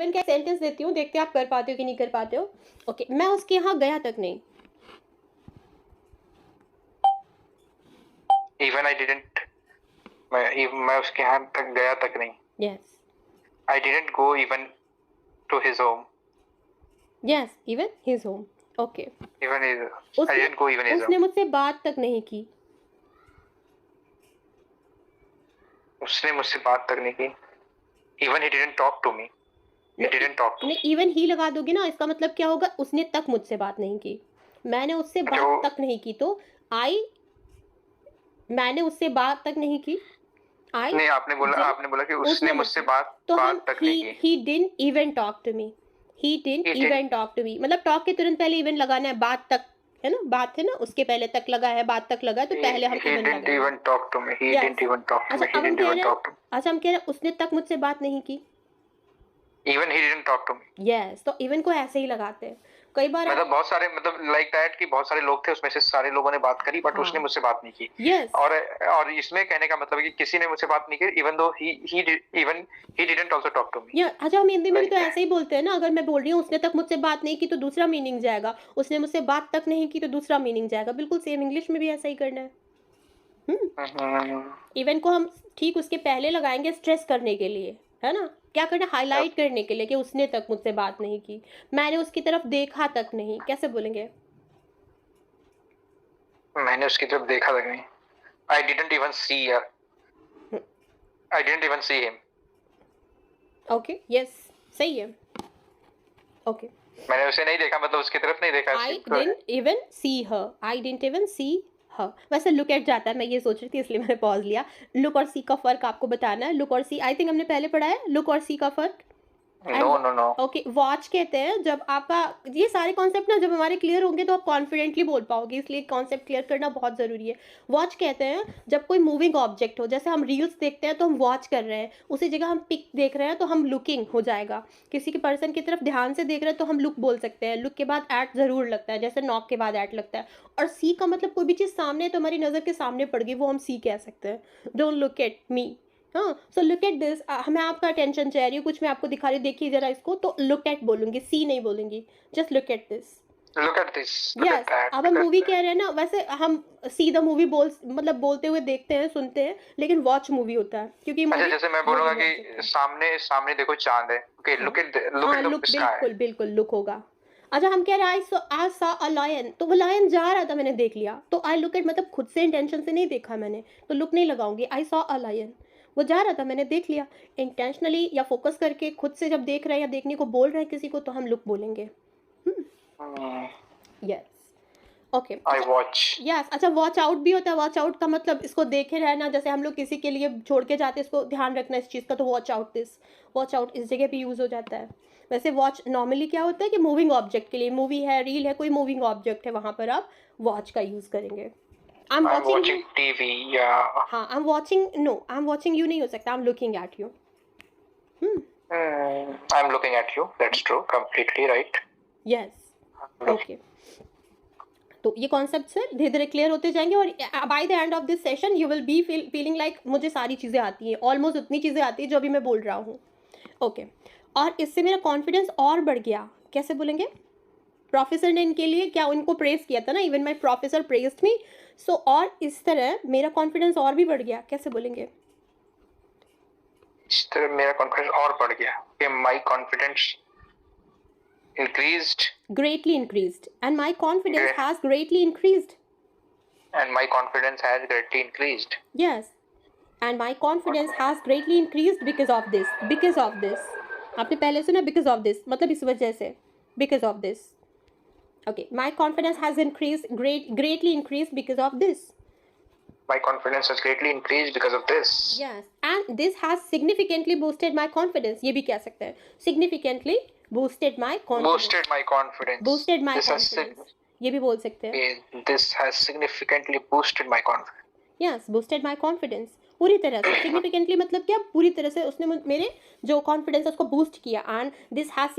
Even का sentence देती हूँ, देखते हैं आप कर पाते हो कि नहीं कर पाते हो। ओके, मैं उसके यहाँ गया तक नहीं। इवन आई डिडंट, मैं उसके यहाँ तक गया तक नहीं। Yes, I didn't go even to his home. Yes, even his home. Okay, even I उसने डिडंट गो इवन हिज उसने होम। मुझसे बात तक नहीं की। उसने मुझसे बात तक नहीं की। Even he didn't talk to me. He didn't talk to नहीं, मी। इवन ही लगा दोगे ना, इसका मतलब क्या होगा, उसने तक मुझसे बात नहीं की। मैंने उससे बात जो तक नहीं की, तो मैंने उससे बात तक नहीं की। नहीं, आपने बोला कि उसने मुझसे बात तो हम तक नहीं की। he didn't even talk to me, he didn't He didn't- even talk to me, मतलब टॉक के तुरंत पहले इवन लगाना है, बात तक है ना, बात है ना, उसके पहले तक लगा है, बात तक लगा है, तो पहले हम He इवन didn't लगाएंगे। even talk to me. He Yes. didn't even talk to अच्छा, me. He अब हम didn't कह even रहे हैं, talk to me. अच्छा हम कह रहे हैं उसने तक मुझसे बात नहीं की। Even he didn't talk to me. Yes, तो इवन को ऐसे ही लगाते हैं कई बार। मतलब बहुत सारे, मतलब लाइक दैट कि बहुत सारे लोग थे, उसमें से सारे लोगों ने बात करी, बट हाँ। उसने मुझसे बात नहीं की। यस, और इसमें कहने का मतलब है कि किसी ने मुझसे बात नहीं की, even though he didn't also talk to me. या अच्छा, हम हिंदी में भी तो Like- ऐसे ही बोलते हैं ना, अगर मैं बोल रही हूँ उसने तक मुझसे बात नहीं की तो दूसरा मीनिंग जाएगा, उसने मुझसे बात तक नहीं की तो दूसरा मीनिंग जाएगा। बिल्कुल सेम इंग्लिश में भी ऐसा ही करना है। इवन को हम ठीक उसके पहले लगाएंगे स्ट्रेस करने के लिए, है ना, क्या करना, हाईलाइट करने के लिए कि उसने तक मुझसे बात नहीं की, मैंने उसकी तरफ देखा तक नहीं। कैसे बोलेंगे? मैंने उसकी तरफ देखा तक नहीं। I didn't even see her. I didn't even see him. Okay, yes, सही है। ओके, मैंने उसे नहीं देखा, मतलब उसकी तरफ नहीं देखा। I didn't even see her, I didn't even see her. वैसे लुक एट जाता है, मैं ये सोच रही थी इसलिए मैंने पॉज लिया। लुक और सी का फर्क आपको बताना है। लुक और सी आई थिंक हमने पहले पढ़ा है, लुक और सी का फर्क। No. ओके, वॉच कहते हैं जब आपका, ये सारे कॉन्सेप्ट ना जब हमारे क्लियर होंगे तो आप कॉन्फिडेंटली बोल पाओगे, इसलिए कॉन्सेप्ट क्लियर करना बहुत ज़रूरी है। वॉच कहते हैं जब कोई मूविंग ऑब्जेक्ट हो, जैसे हम रील्स देखते हैं तो हम वॉच कर रहे हैं, उसी जगह हम पिक देख रहे हैं तो हम लुकिंग हो जाएगा। किसी के पर्सन की तरफ ध्यान से देख रहे हैं तो हम लुक बोल सकते हैं। लुक के बाद एट ज़रूर लगता है, जैसे नॉक के बाद एट लगता है। और सी का मतलब कोई भी चीज़ सामने है तो हमारी नज़र के सामने पड़ गई, वो हम सी कह सकते हैं। Don't look at me. हाँ, सो लुक एट दिस, मैं आपका अटेंशन चाह रही हूँ, कुछ मैं आपको दिखा रही हूँ, देखिए जरा इसको, तो लुक एट बोलूंगी, सी नहीं बोलूंगी, just look at this. Look at this. Look yes, at that. अब Look हम at मूवी that. कह रहे हैं ना, वैसे हम सी द मूवी मतलब बोलते हुए देखते हैं, सुनते हैं, लेकिन वॉच मूवी होता है क्योंकि अच्छा, मूवी जैसे मैं बोलूंगा कि सामने देखो चांद है। Okay, look at हाँ, लुक, the sky. बिल्कुल बिल्कुल लुक होगा। अच्छा, हम कह रहे हैं आई सॉ अ लायन, तो वो लायन जा रहा था, मैंने देख लिया, तो आई लुक एट मतलब खुद से इंटेंशन से नहीं देखा मैंने, तो लुक नहीं लगाऊंगी। आई सॉ अ लायन, वो जा रहा था, मैंने देख लिया। इंटेंशनली या फोकस करके खुद से जब देख रहे हैं या देखने को बोल रहे हैं किसी को, तो हम लुक बोलेंगे। Yes, okay. I watch. Yes, अच्छा, वॉच आउट भी होता है। वॉच आउट का मतलब इसको देखे रहना, जैसे हम लोग किसी के लिए छोड़ के जाते हैं, इसको ध्यान रखना इस चीज़ का, तो watch out this, watch out इस जगह पे यूज़ हो जाता है। वैसे वॉच नॉर्मली क्या होता है कि मूविंग ऑब्जेक्ट के लिए, मूवी है, रील है, कोई मूविंग ऑब्जेक्ट है, वहाँ पर आप वॉच का यूज़ करेंगे। I am I'm watching watching you. TV. Yeah. हाँ, I am watching, no, I am watching you नहीं हो सकता, I am looking at you. I'm looking at you. That's true. Completely right. Yes, okay. तो ये concepts हैं, धीरे धीरे clear होते जाएंगे, और by the end of this session you will be feeling like मुझे सारी चीज़ें आती हैं, ऑलमोस्ट उतनी चीज़ें आती हैं जो अभी मैं बोल रहा हूँ। ओके, और इससे मेरा कॉन्फिडेंस और बढ़ गया। कैसे बोलेंगे? प्रोफेसर ने इनके लिए क्या, उनको प्रेस किया था ना, इवन माई प्रोफेसर प्रेस्ड मी, सो और इस तरह मेरा कॉन्फिडेंस और भी बढ़ गया। कैसे बोलेंगे? इस तरह मेरा कॉन्फिडेंस और बढ़ गया कि my confidence increased. Greatly increased, and my confidence Yeah. has greatly increased. And my confidence has greatly increased. Yes, and my confidence has greatly increased because of this. Because of this. आपने पहले सुना because of this, मतलब इस वजह से, because of this. Okay, my confidence has increased, greatly increased because of this. My confidence has greatly increased because of this. Yes, and this has significantly boosted my confidence. ये भी कह सकते हैं, significantly boosted my confidence. Boosted my confidence. Boosted my This has confidence. ये भी बोल सकते हैं। This has significantly boosted my confidence. Yes, boosted my confidence. पूरी तरह से significantly मतलब क्या, पूरी तरह से उसने मेरे जो कॉन्फिडेंस है उसको बूस्ट किया, and this has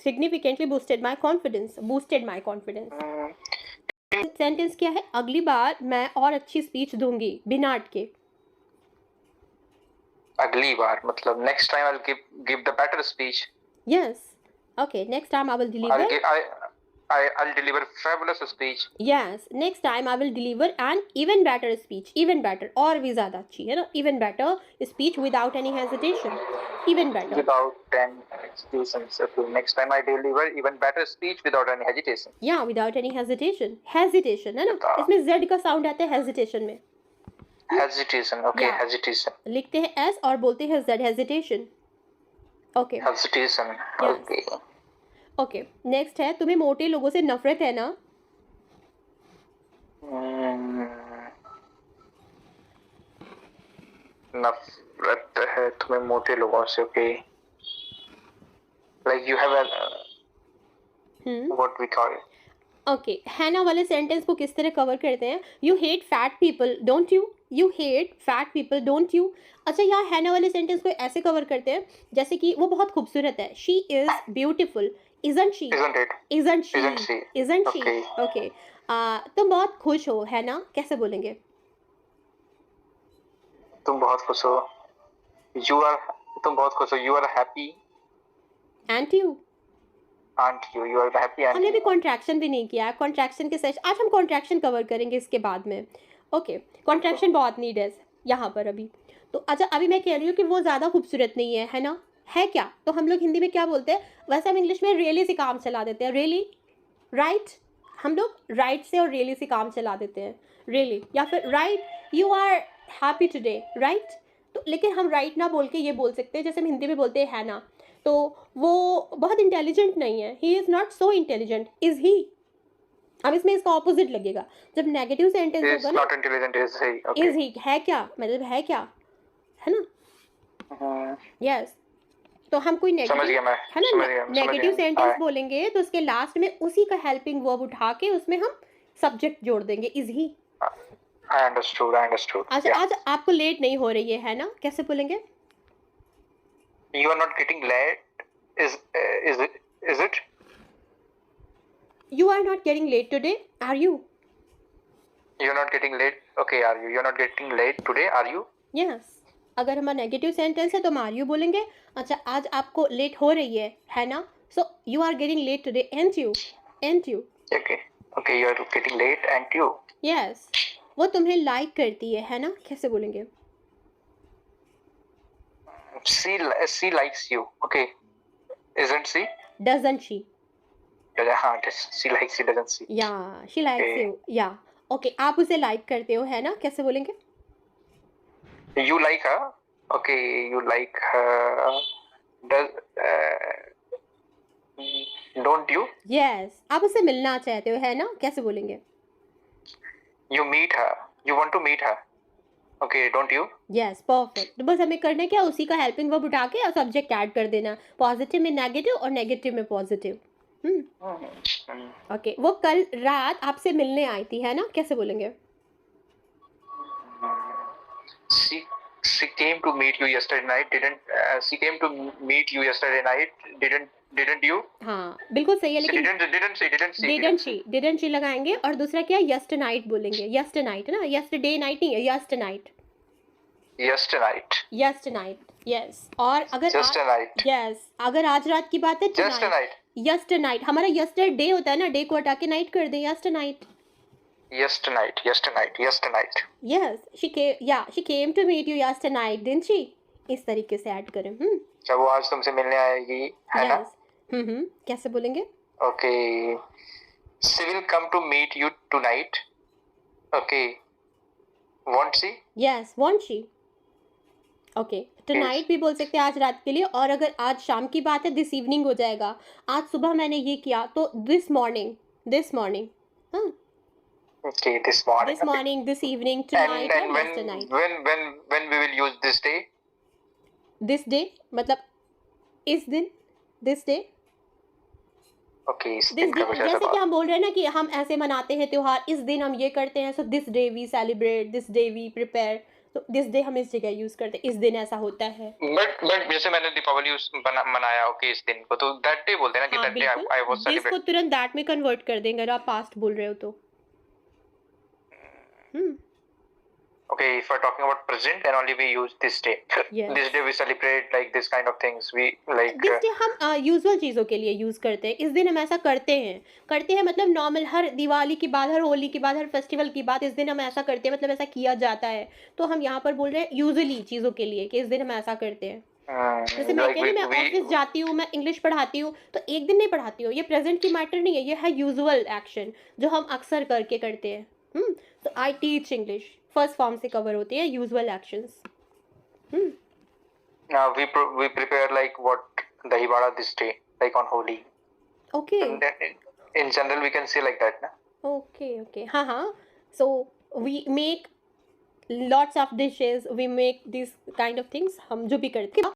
significantly boosted my confidence. Boosted my confidence. Sentence क्या है? अगली बार मैं और अच्छी स्पीच दूंगी बिना अटके। अगली बार मतलब next time I'll give the better speech. Yes. Okay, next time I will I'll deliver. gi- I'll deliver fabulous speech. Yes, next time I will deliver an even better speech. Even better. और भी ज़्यादा अच्छी है ना? Even better speech without any hesitation. Even better. Without any hesitation. So next time I deliver even better speech without any hesitation. Yeah, without any hesitation. Hesitation है ना? Without- इसमें Z का साउंड आता है hesitation में. Hesitation. Okay, Yeah. hesitation. लिखते हैं S और बोलते हैं Z. Hesitation. Okay. Hesitation. Yes. Okay. Okay next है तुम्हें मोटे लोगों से नफरत है ना Hmm. नफरत है तुम्हें मोटे लोगों से. Okay. Like you have a what we call it. Okay हैना वाले सेंटेंस को किस तरह कवर करते हैं you hate fat people don't you hate fat people don't you अच्छा यहाँ हैना वाले सेंटेंस को ऐसे कवर करते हैं जैसे कि वो बहुत खूबसूरत है she is beautiful isn't she Isn't it? Isn't she Isn't she? Isn't she Okay. Okay तुम बहुत खुश हो है ना कैसे बोलेंगे तुम बहुत खुश हो. तुम बहुत खुश हो. You are happy, and you aren't you? You are happy, aren't हमने भी you? कॉन्ट्रैक्शन भी नहीं किया कॉन्ट्रैक्शन के सेशन आज हम कॉन्ट्रैक्शन कवर करेंगे इसके बाद में ओके कॉन्ट्रैक्शन बहुत नीड है यहाँ पर अभी तो अच्छा अभी मैं कह रही हूँ कि वो ज़्यादा खूबसूरत नहीं है ना है क्या तो हम लोग हिंदी में क्या बोलते हैं वैसे हम इंग्लिश में रियली से काम चला देते हैं रियली राइट हम लोग राइट से और रियली से काम चला देते हैं रियली या फिर right you are happy today right तो लेकिन हम राइट ना बोल के ये बोल सकते हैं जैसे हम हिंदी में बोलते हैं है ना तो वो बहुत इंटेलिजेंट नहीं है he is not so intelligent is he अब इसमें इसका ऑपोजिट लगेगा जब नेगेटिव सेंटेंस Is होगा ना not intelligent, is he? Okay. Is he है क्या मतलब है क्या है ना हम्म, यस तो हम कोई समझ नेगेटिव गया मैं. है ना समझ गया. नेगेटिव सेंटेंस हाँ. बोलेंगे तो उसके लास्ट में उसी का हेल्पिंग वर्ब उठा के उसमें हम सब्जेक्ट जोड़ देंगे is he I understood. I understood. अच्छा Yeah. आज आपको लेट नहीं हो रही है ना कैसे बोलेंगे You are not getting late. Is it? Is it? You are not getting late today are you You're not getting late. Okay, are you? You're not getting late today, are you? Yes अगर हमारा negative sentence है तो हम are you बोलेंगे अच्छा आज आपको late हो रही है ना so you are getting late today and you Okay. Okay, you are getting late, and you. Yes वो तुम्हें लाइक करती है ना कैसे बोलेंगे She likes you. Okay. Isn't she? Doesn't she हाँ. She likes you, doesn't she? या she likes Okay. You या ओके आप उसे लाइक करते हो है ना कैसे बोलेंगे You like her. Okay. You like her. Does? Don't you? Yes आप उससे मिलना चाहते हो है ना कैसे बोलेंगे You meet her. You want to meet her. Okay. Don't you? Yes perfect तो बस हमें करना क्या उसी का हेल्पिंग वर्ब उठा के और सब्जेक्ट ऐड कर देना पॉजिटिव में नेगेटिव और नेगेटिव में पॉजिटिव ओके वो कल रात आपसे मिलने आई थी है ना कैसे बोलेंगे She came to meet you yesterday night. She came to meet you yesterday night? Didn't you? हाँ बिल्कुल सही है She लेकिन डिडंट शी लगाएंगे और दूसरा क्या यस्ट नाइट बोलेंगे यस्ट नाइट है ना यस्ट डे नाइट नहीं है यस्ट नाइट Yesterday night. यस और अगर Just a night. यस अगर आज रात की बात है Just a night. यस्ट नाइट हमारा यस्टर डे होता है ना डे को हटा के नाइट कर दे yesterday night Yesterday night. Yes she came to meet you yesterday night didn't she इस तरीके से ऐड करें क्या वो आज तुमसे मिलने आएगी, है ना? यस कैसे बोलेंगे Okay. She will come to meet you tonight. Okay. Won't she? Yes want she okay tonight भी बोल सकते हैं आज रात के लिए और अगर आज शाम की बात है दिस इवनिंग हो जाएगा आज सुबह मैंने ये किया तो दिस मॉर्निंग हाँ Okay, this morning. This Okay. Morning this evening And tonight then और when tonight when we will use this day? This day मतलब इस दिन दिस डे Okay, इस दिस दिन का डे कुछ ऐसा जैसे कि बात. हम बोल रहे हैं ना कि हम ऐसे मनाते हैं त्योहार इस दिन हम ये करते हैं so this day we celebrate this day we prepare तो दिस डे हम इस जगह यूज करते हैं इस दिन ऐसा होता है But जैसे मैंने दीपावली मनाया, okay, इस दिन को तो that day बोलते हैं ना कि हाँ that day I बिल्कुल was दिस को celebrate. तुरंत दैट में कन्वर्ट कर देंगे अगर आप पास्ट बोल रहे हो तो Okay, if we're talking about present, then only we use this day. Yes. This day we celebrate like this kind of things. We like this day हम यूजुअल चीज़ों के लिए यूज़ करते हैं। इस दिन हम ऐसा करते हैं मतलब नॉर्मल हर दिवाली के बाद, हर होली के बाद, हर फेस्टिवल के बाद इस दिन हम ऐसा करते हैं, मतलब ऐसा किया जाता है। तो हम यहाँ पर बोल रहे हैं यूजुअली चीज़ों के लिए कि इस दिन हम ऐसा करते हैं। जैसे मैं like कह रही हूँ मैं ऑफ़िस जाती हूँ, मैं इंग्लिश पढ़ाती हूँ, तो एक दिन नहीं पढ़ाती हूँ। ये प्रेज़ेंट की मैटर नहीं है, ये है यूजुअल एक्शन जो हम अक्सर करके करते हैं। तो I teach English first form से कवर होती है usual actions. Hmm, we prepare like what dahi bada this day, like on Holi. Okay. And then in general we can say like that, na? Okay. हाँ, हाँ। So we make lots of dishes, we make this kind of things हम जो भी करते हैं।